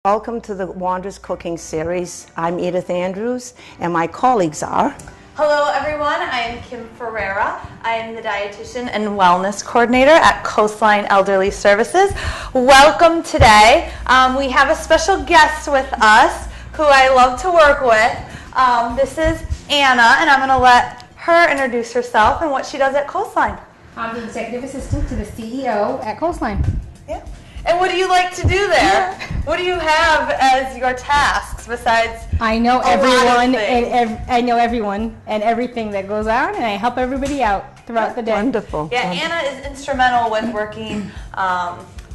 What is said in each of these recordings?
Welcome to the Wanderers Cooking Series. I'm Edith Andrews, and my colleagues are... Hello everyone, I am Kim Ferreira. I am the Dietitian and Wellness Coordinator at Coastline Elderly Services. Welcome today. We have a special guest with us who I love to work with. This is Anna, and I'm going to let her introduce herself and what she does at Coastline. I'm the Executive Assistant to the CEO at Coastline. Yeah. And what do you like to do there? What do you have as your tasks besides? I know everyone, and I know everyone and everything that goes on, and I help everybody out throughout the day. Wonderful. Yeah, Anna is instrumental with working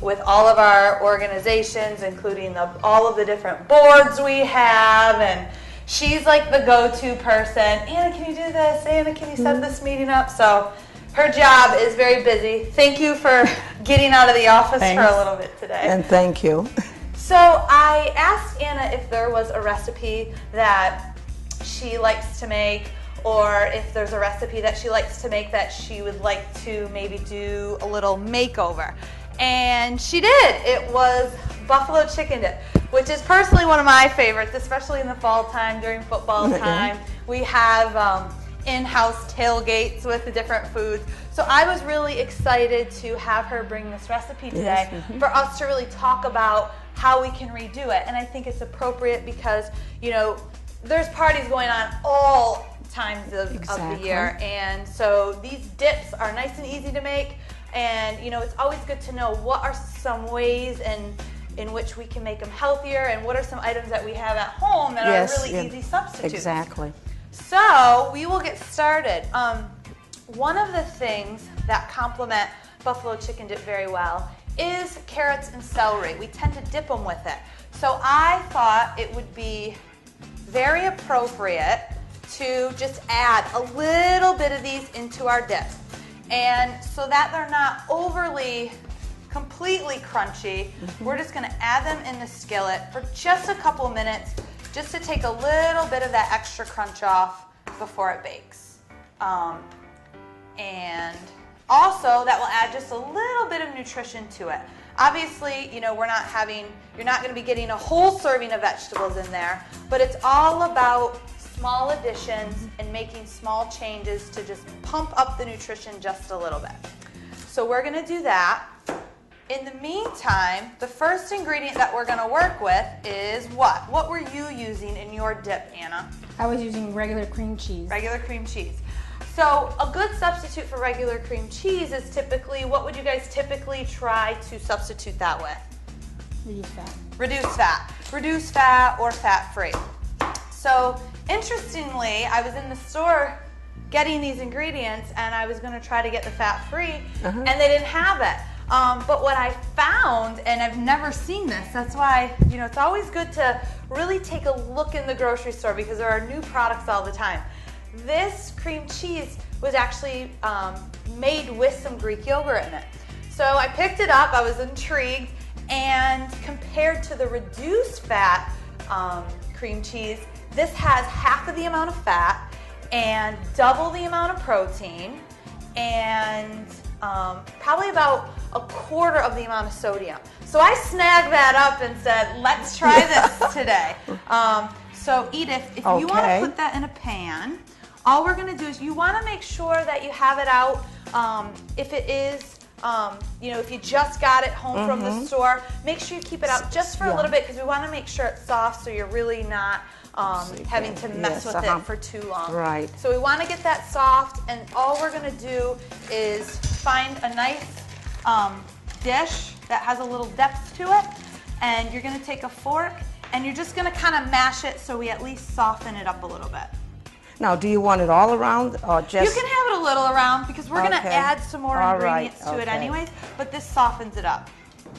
with all of our organizations, including all of the different boards we have, and she's like the go-to person. Anna, can you do this? Anna, can you set this meeting up? So her job is very busy. Thank you for getting out of the office for a little bit today. And thank you. So I asked Anna if there was a recipe that she likes to make, or if there's a recipe that she likes to make that she would like to maybe do a little makeover. And she did. It was buffalo chicken dip, which is personally one of my favorites, especially in the fall time during football time. We have in-house tailgates with the different foods. So I was really excited to have her bring this recipe today for us to really talk about how we can redo it. And I think it's appropriate because, you know, there's parties going on all times of the year. And so these dips are nice and easy to make. And, you know, it's always good to know what are some ways in which we can make them healthier, and what are some items that we have at home that are really easy substitutes. Exactly. So we will get started. One of the things that complement buffalo chicken dip very well is carrots and celery. We tend to dip them with it. So I thought it would be very appropriate to just add a little bit of these into our dip. And so that they're not overly completely crunchy, we're just going to add them in the skillet for just a couple of minutes, just to take a little bit of that extra crunch off before it bakes. And also that will add just a little bit of nutrition to it. Obviously, you know, you're not going to be getting a whole serving of vegetables in there, but it's all about small additions and making small changes to just pump up the nutrition just a little bit. So we're going to do that. In the meantime, the first ingredient that we're going to work with is what? What were you using in your dip, Anna? I was using regular cream cheese. Regular cream cheese. So a good substitute for regular cream cheese is typically, what would you guys typically try to substitute that with? Reduce fat. Reduce fat. Reduce fat or fat-free. So interestingly, I was in the store getting these ingredients, and I was going to try to get the fat-free, and they didn't have it. But what I found, and I've never seen this, that's why, you know, it's always good to really take a look in the grocery store because there are new products all the time. This cream cheese was actually made with some Greek yogurt in it. So I picked it up, I was intrigued, and compared to the reduced fat cream cheese, this has half of the amount of fat and double the amount of protein and probably about a quarter of the amount of sodium. So I snagged that up and said, let's try this today. So Edith, if you want to put that in a pan, all we're going to do is you want to make sure that you have it out. If it is, you know, if you just got it home from the store, make sure you keep it out just for a little bit because we want to make sure it's soft so you're really not having to mess with it for too long. Right. So we want to get that soft, and all we're going to do is find a nice dish that has a little depth to it, and you're going to take a fork and you're just going to kind of mash it so we at least soften it up a little bit. Now, do you want it all around or just... You can have it a little around because we're going to add some more ingredients to it anyways, but this softens it up.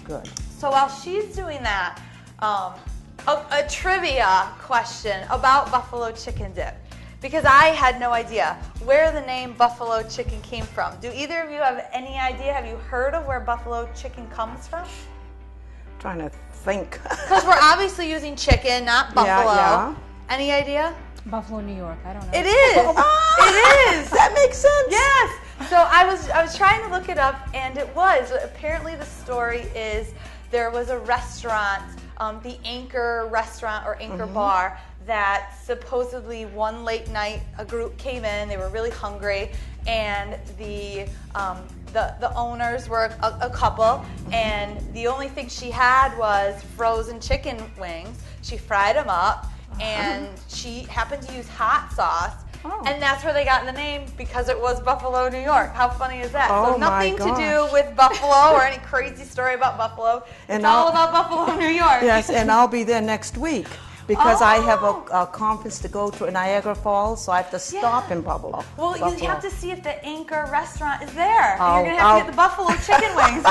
Good. So while she's doing that, a trivia question about buffalo chicken dip, because I had no idea where the name buffalo chicken came from. Do either of you have any idea? Have you heard of where buffalo chicken comes from? I'm trying to think. Because we're obviously using chicken, not buffalo. Yeah. Any idea? Buffalo, New York. I don't know. It is. It is. That makes sense. Yes. So I was trying to look it up, and it was. Apparently the story is there was a restaurant the Anchor restaurant or Anchor bar that supposedly one late night a group came in, they were really hungry, and the owners were a couple, and the only thing she had was frozen chicken wings. She fried them up, and she happened to use hot sauce. Oh. And that's where they got the name, because it was Buffalo, New York. How funny is that? Oh, so nothing my to gosh. do with Buffalo or any crazy story about Buffalo. And It's all I'll- about Buffalo, New York. Yes, and I'll be there next week because I have Oh. a conference to go to in Niagara Falls, so I have to stop in Buffalo. Well, you Buffalo. have to see if the Anchor restaurant is there. I'll- You're going to have to get the Buffalo chicken wings.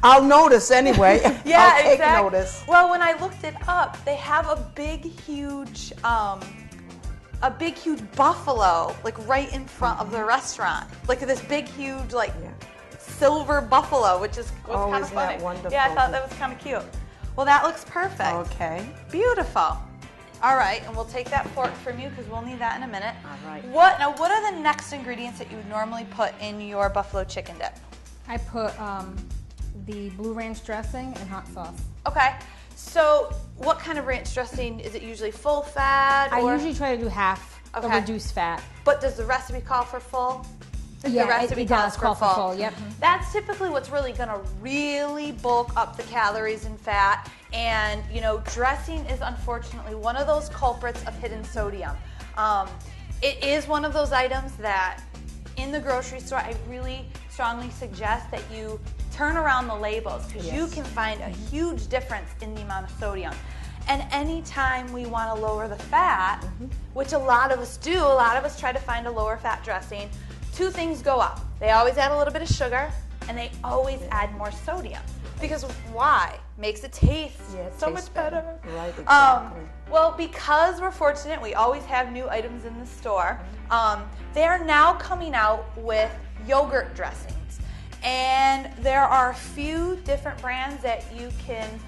I'll notice anyway. Yeah, I'll take exactly. notice. Well, when I looked it up, they have a big, huge buffalo, like right in front of the restaurant. Like this big, huge, like silver buffalo, which was Oh, kind of isn't that funny. wonderful? Yeah, I thought that was kind of cute. Well, that looks perfect. Okay. Beautiful. All right, and we'll take that fork from you because we'll need that in a minute. All right. What are the next ingredients that you would normally put in your buffalo chicken dip? I put the blue ranch dressing and hot sauce. Okay. So, what kind of ranch dressing is it? Usually full fat? I or, usually try to do half the Okay. reduced fat. But does the recipe call for full? Yeah, the recipe it does calls call for full. Yep. That's typically what's really going to really bulk up the calories and fat. And, you know, dressing is unfortunately one of those culprits of hidden sodium. It is one of those items that in the grocery store, I really strongly suggest that you turn around the labels because you can find a huge difference in the amount of sodium. And anytime we want to lower the fat, which a lot of us do, a lot of us try to find a lower fat dressing, two things go up. They always add a little bit of sugar, and they always add more sodium. Because why? Makes it taste Yeah, it so tastes much better. Right, exactly. Well, because we're fortunate, we always have new items in the store. They're now coming out with yogurt dressings. And there are a few different brands that you can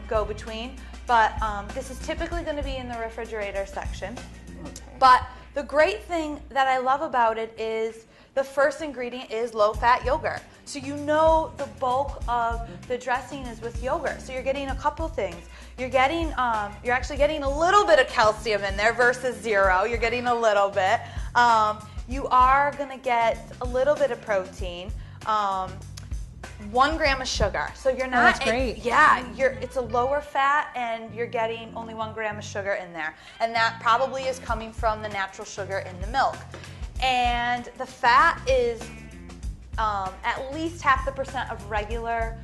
go between. But this is typically going to be in the refrigerator section. Okay. But the great thing that I love about it is the first ingredient is low-fat yogurt. So you know the bulk of the dressing is with yogurt. So you're getting a couple things. You're getting, you're actually getting a little bit of calcium in there versus zero. You're getting a little bit. You are going to get a little bit of protein. 1 gram of sugar. So you're not. That's great. It's a lower fat, and you're getting only 1 gram of sugar in there, and that probably is coming from the natural sugar in the milk. And the fat is at least half the percent of regular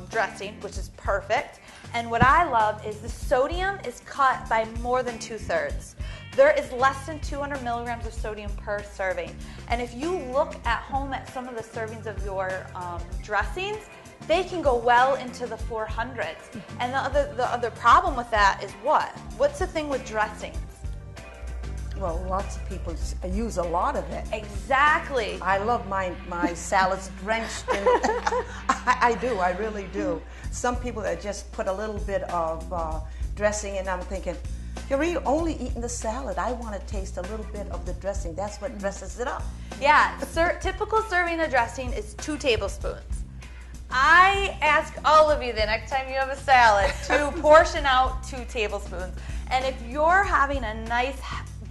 dressing, which is perfect. And what I love is the sodium is cut by more than 2/3. There is less than 200 milligrams of sodium per serving. And if you look at home at some of the servings of your dressings, they can go well into the 400s. And the other problem with that is what? What's the thing with dressings? Well, lots of people use a lot of it. Exactly. I love my salads drenched in it. I do, I really do. Some people that just put a little bit of dressing in, I'm thinking, you're only eating the salad. I want to taste a little bit of the dressing. That's what dresses it up. Yeah, typical serving of dressing is 2 tablespoons. I ask all of you the next time you have a salad to portion out 2 tablespoons. And if you're having a nice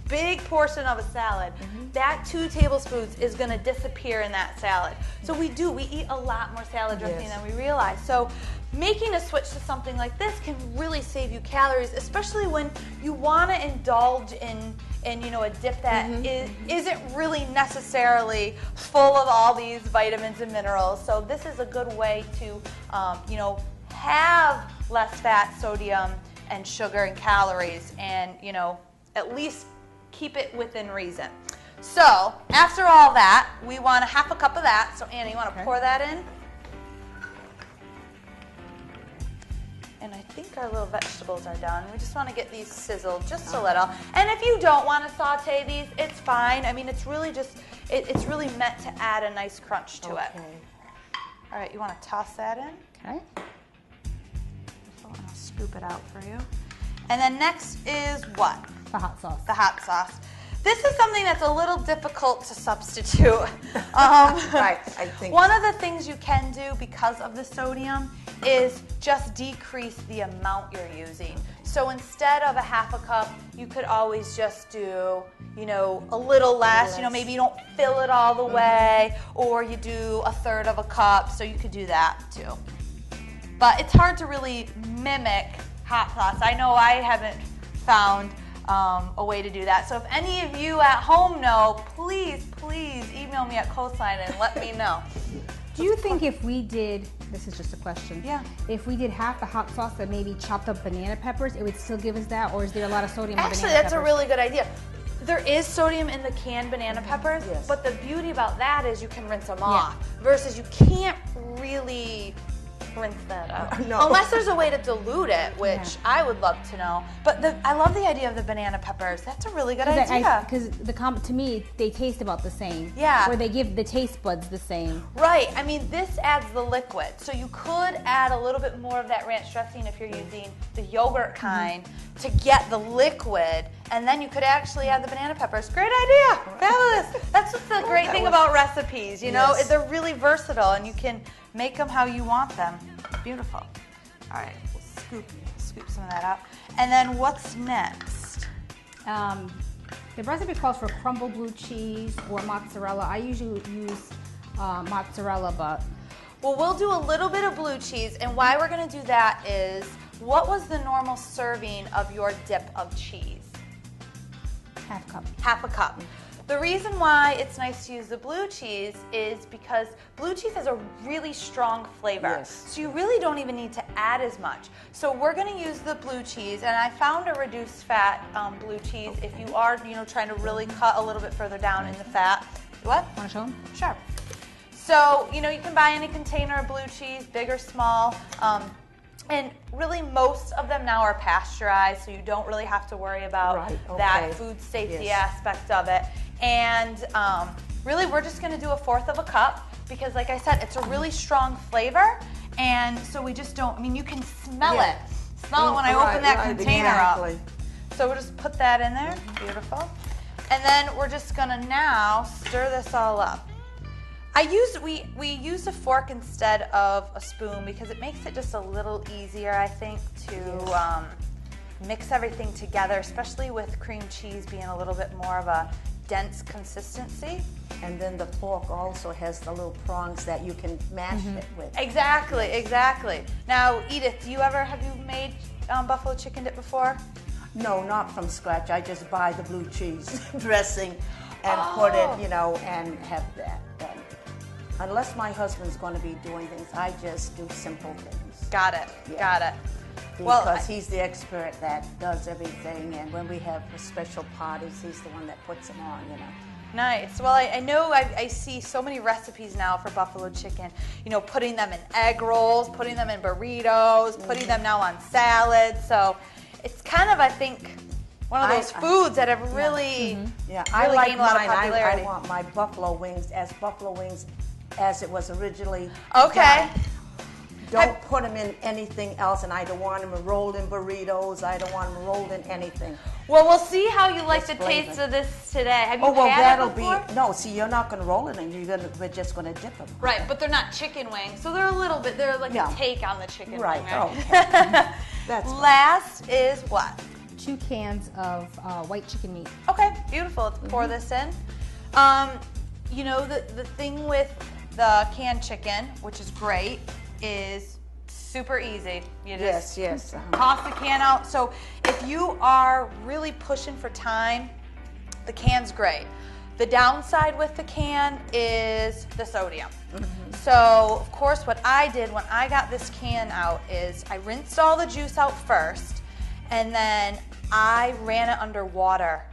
big portion of a salad, that 2 tablespoons is going to disappear in that salad. So we eat a lot more salad dressing than we realize. So making a switch to something like this can really save you calories, especially when you want to indulge in a dip that isn't really necessarily full of all these vitamins and minerals. So this is a good way to have less fat, sodium, and sugar and calories, and at least keep it within reason. So after all that, we want a 1/2 cup of that. So Anna, you want to pour that in? And I think our little vegetables are done. We just want to get these sizzled just a little. And if you don't want to saute these, it's fine. I mean, it's really just, it's really meant to add a nice crunch to it. All right, you want to toss that in? Okay. I'll scoop it out for you. And then next is what? The hot sauce. The hot sauce. This is something that's a little difficult to substitute. Right, I think. One of the things you can do because of the sodium is just decrease the amount you're using. So instead of a half a cup, you could always just do, you know, a little less. You know, maybe you don't fill it all the way, or you do a third of a cup, so you could do that too. But it's hard to really mimic hot sauce. I know I haven't found a way to do that. So if any of you at home know, please email me at Coastline and let me know. Do you think if we did, this is just a question, Yeah. if we did half the hot sauce and maybe chopped up banana peppers, it would still give us that, or is there a lot of sodium in Actually, banana that's peppers? a really good idea. There is sodium in the canned banana peppers, Yes. but the beauty about that is you can rinse them off, versus you can't really rinse that out. No. Unless there's a way to dilute it, which I would love to know. But I love the idea of the banana peppers. That's a really good idea. Because to me, they taste about the same. Yeah. Or they give the taste buds the same. Right. I mean, this adds the liquid. So you could add a little bit more of that ranch dressing if you're using the yogurt kind to get the liquid, and then you could actually add the banana peppers. Great idea. Fabulous. That's what's the great thing about recipes, you know? Yes. They're really versatile, and you can make them how you want them. Beautiful. All right, we'll scoop some of that out. And then what's next? The recipe calls for crumbled blue cheese or mozzarella. I usually use mozzarella, but Well, we'll do a little bit of blue cheese, and why we're going to do that is, what was the normal serving of your dip of cheese? half cup. Half a cup. The reason why it's nice to use the blue cheese is because blue cheese has a really strong flavor. Yes. So you really don't even need to add as much. So we're going to use the blue cheese, and I found a reduced fat blue cheese if you are, you know, trying to really cut a little bit further down in the fat. What? Want to show them? Sure. So, you know, you can buy any container of blue cheese, big or small. And really most of them now are pasteurized, so you don't really have to worry about that food safety aspect of it. And really we're just going to do 1/4 of a cup because, like I said, it's a really strong flavor. And so we just don't, I mean, you can smell it. Smell it when I open that container up. So we'll just put that in there. Beautiful. And then we're just going to now stir this all up. We use a fork instead of a spoon because it makes it just a little easier, I think, to mix everything together, especially with cream cheese being a little bit more of a dense consistency. And then the fork also has the little prongs that you can mash it with. Exactly. Now, Edith, have you made buffalo chicken dip before? No, not from scratch. I just buy the blue cheese dressing and put it, you know, and have that done. Unless my husband's going to be doing things, I just do simple things. Got it. Because he's the expert that does everything, and when we have special parties, he's the one that puts them on, you know. Nice. Well, I know I see so many recipes now for buffalo chicken, you know, putting them in egg rolls, putting them in burritos, putting them now on salads. So it's kind of, I think, one of those foods that have really, I really like gained a lot of mine. popularity. I want my buffalo wings as it was originally Okay. done. Don't put them in anything else, and I don't want them rolled in burritos. I don't want them rolled in anything. Well, we'll see how you like the flavor. taste of this today. Have you Oh, well, had that'll it before? be, no, see, you're not going to roll it in. We're just going to dip them. Right, but they're not chicken wings, so they're like Yeah. a take on the chicken Right, wing, right? okay. That's fine. Last is what? 2 cans of white chicken meat. Okay, beautiful. Let's pour this in. You know, the thing with the canned chicken, which is great, is super easy. You just Yes. toss the can out. So if you are really pushing for time, the can's great. The downside with the can is the sodium. So, of course, what I did when I got this can out is I rinsed all the juice out first, and then I ran it under water.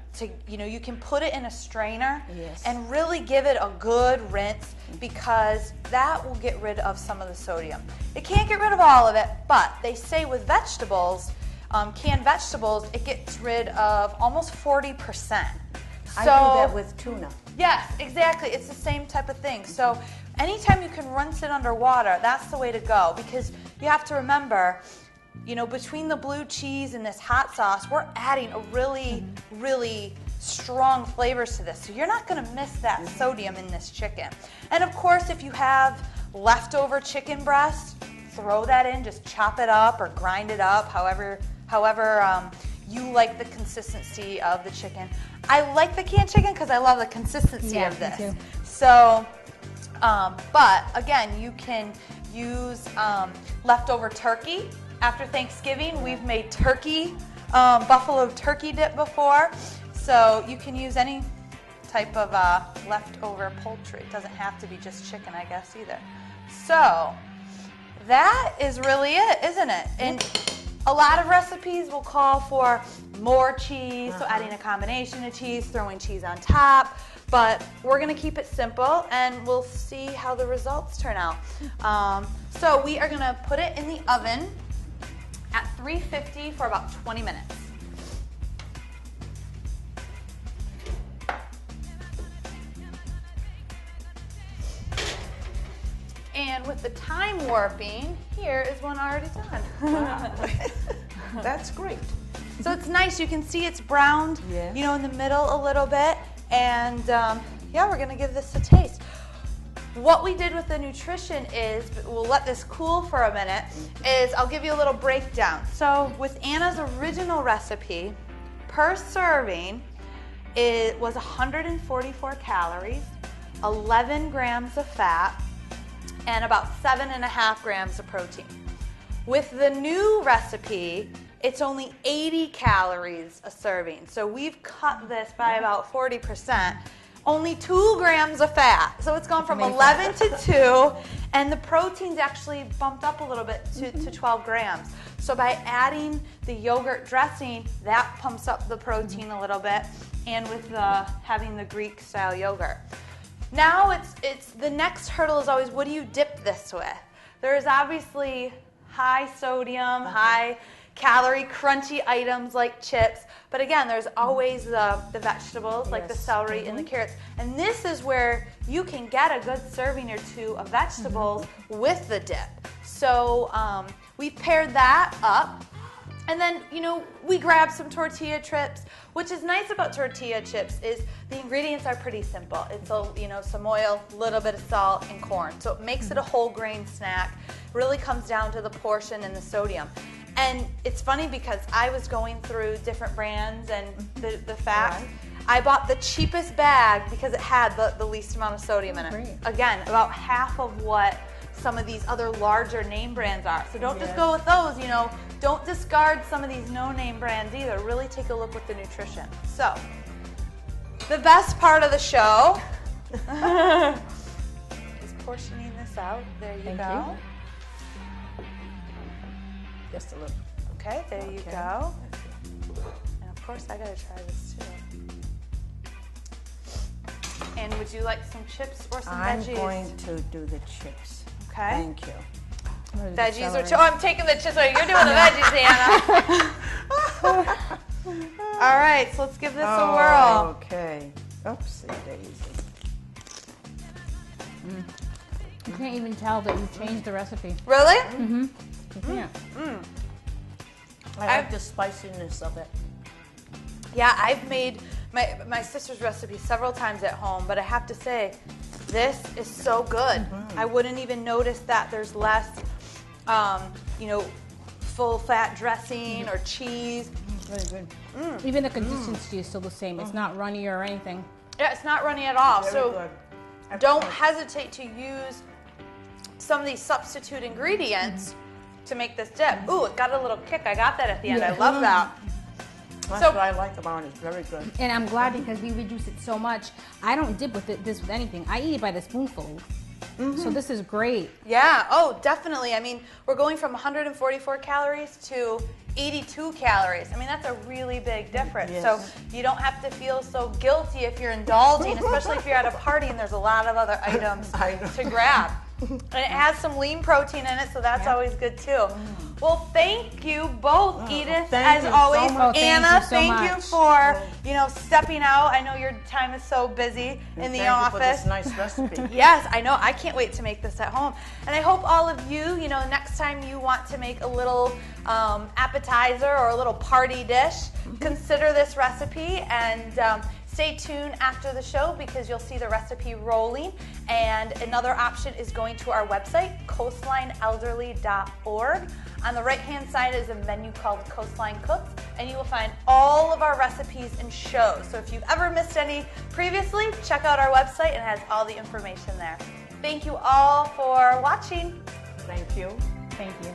You can put it in a strainer and really give it a good rinse, because that will get rid of some of the sodium. It can't get rid of all of it, but they say with vegetables, canned vegetables, it gets rid of almost 40%. I do that with tuna. Yes, exactly. It's the same type of thing. So anytime you can rinse it under water, that's the way to go, because you have to remember, you know, between the blue cheese and this hot sauce, we're adding a really, really strong flavors to this. So you're not going to miss that sodium in this chicken. And of course, if you have leftover chicken breast, throw that in, just chop it up or grind it up, however you like the consistency of the chicken. I like the canned chicken because I love the consistency of this. Me too. So, but again, you can use leftover turkey. After Thanksgiving, we've made turkey, buffalo turkey dip before. So you can use any type of leftover poultry. It doesn't have to be just chicken, I guess, either. So that is really it, isn't it? And a lot of recipes will call for more cheese, so adding a combination of cheese, throwing cheese on top, but we're gonna keep it simple and we'll see how the results turn out. So we are gonna put it in the oven at 350 for about 20 minutes. And with the time warping, here is one already done. That's great. So it's nice, you can see it's browned, Yes. you know, in the middle a little bit. And yeah, we're gonna give this a taste. What we did with the nutrition is, we'll let this cool for a minute, is I'll give you a little breakdown. So with Anna's original recipe, per serving, it was 144 calories, 11 grams of fat, and about 7.5 grams of protein. With the new recipe, it's only 80 calories a serving. So we've cut this by about 40%. Only 2 grams of fat. So it's gone from 11 to 2, and the protein's actually bumped up a little bit to 12 grams. So by adding the yogurt dressing, that pumps up the protein a little bit, and with having the Greek style yogurt. Now it's the next hurdle is always, what do you dip this with? There is obviously high sodium, high calorie, crunchy items like chips, but again, there's always the vegetables like the celery and the carrots, and this is where you can get a good serving or two of vegetables with the dip. So we paired that up. And then, you know, we grabbed some tortilla chips. Which is nice about tortilla chips is the ingredients are pretty simple. It's some oil, a little bit of salt, and corn. So it makes it a whole grain snack. Really comes down to the portion and the sodium. And it's funny because I was going through different brands and the fats. Right. I bought the cheapest bag because it had the least amount of sodium in it. Great. Again, about half of what some of these other larger name brands are. So don't just go with those, you know. Don't discard some of these no-name brands either. Really take a look with the nutrition. So, the best part of the show is portioning this out. There you go. Just a little. Okay, there you go. And of course, I gotta try this too. And would you like some chips or some veggies? I'm going to do the chips. Okay. Thank you. Veggies or chips? Oh, I'm taking the chips away. You're doing the veggies, Anna. All right, so let's give this a whirl. Okay. Oopsie daisy. You can't even tell that you changed the recipe. Really? Mm-hmm. You can't. I like the spiciness of it. Yeah, I've made my sister's recipe several times at home, but I have to say, this is so good. I wouldn't even notice that there's less, full fat dressing or cheese. Very good. Even the consistency is still the same. It's not runny or anything. Yeah, it's not runny at all. Very so good. Don't hesitate to use some of these substitute ingredients to make this dip. Ooh, it got a little kick. I got that at the end. I love that. That's what I like about it. It's very good. And I'm glad because we reduce it so much. I don't dip with this with anything. I eat it by the spoonful. So this is great. Yeah, oh, definitely. I mean, we're going from 144 calories to 82 calories. I mean, that's a really big difference. Yes. So you don't have to feel so guilty if you're indulging, especially if you're at a party and there's a lot of other items to grab. And it has some lean protein in it, so that's always good too. Well, thank you both, Edith, as always. So Anna, thank you you for stepping out. I know your time is so busy in the office. For this nice recipe. Yes, I know. I can't wait to make this at home. And I hope all of you, next time you want to make a little appetizer or a little party dish, consider this recipe. And Stay tuned after the show because you'll see the recipe rolling. And another option is going to our website, coastlineelderly.org. On the right-hand side is a menu called Coastline Cooks, and you will find all of our recipes and shows. So if you've ever missed any previously, check out our website and it has all the information there. Thank you all for watching. Thank you. Thank you.